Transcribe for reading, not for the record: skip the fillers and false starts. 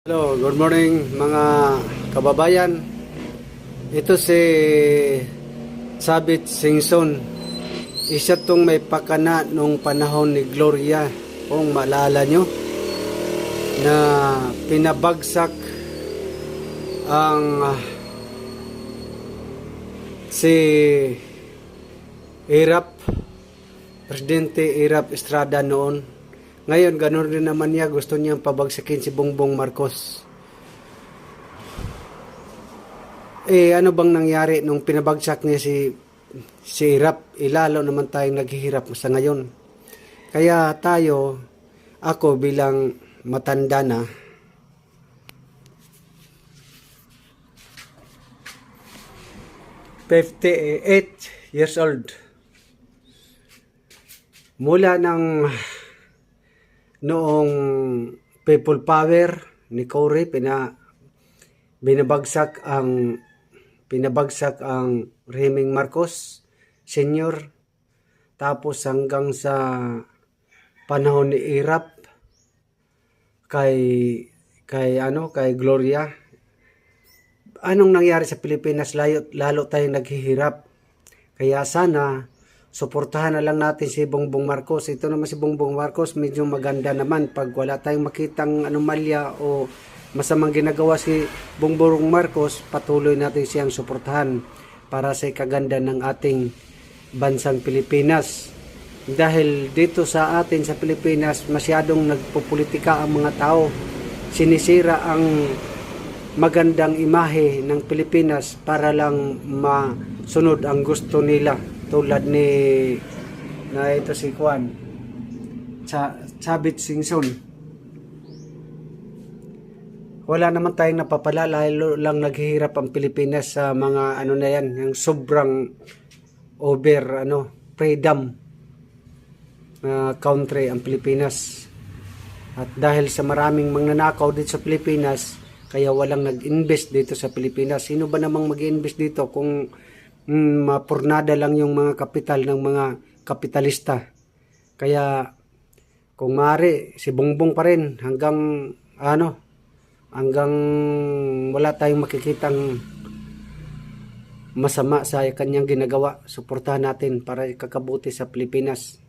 Hello, good morning mga kababayan. Ito si Sabit Singson. Isa tong may pakana nung panahon ni Gloria. Kung maalala nyo, na pinabagsak ang si Presidente Irap Estrada noon. Ngayon, ganun rin naman niya. Gusto niyang pabagsakin si Bongbong Marcos. Ano bang nangyari nung pinabagsak niya si Irap? Lalo naman tayong naghihirap sa ngayon. Kaya ako bilang matanda na, '58 years old. Mula ng noong people power ni Cory, pinabagsak ang rehimeng Marcos Senior, tapos hanggang sa panahon ni Irap kay Gloria. Anong nangyari sa Pilipinas? Lalo tayong naghihirap. Kaya sana suportahan na lang natin si Bongbong Marcos. Ito naman si Bongbong Marcos, medyo maganda naman. Pag wala tayong makitang anomalya o masamang ginagawa si Bongbong Marcos, patuloy natin siyang suportahan para sa ikaganda ng ating bansang Pilipinas. Dahil dito sa atin sa Pilipinas, masyadong nagpopolitika ang mga tao. Sinisira ang magandang imahe ng Pilipinas para lang masunod ang gusto nila. Tulad na ito si Juan Sabit Singson. Wala naman tayong napapala, lalo lang naghihirap ang Pilipinas sa mga na yan, yung sobrang freedom country ang Pilipinas. At dahil sa maraming magnanakaw dito sa Pilipinas, kaya walang nag-invest dito sa Pilipinas. Sino ba namang mag-invest dito kung mapurnada lang yung mga kapital ng mga kapitalista? Kaya kung maaari, si Bongbong pa rin hanggang wala tayong makikitang masama sa kanyang ginagawa. Suportahan natin para ikakabuti sa Pilipinas.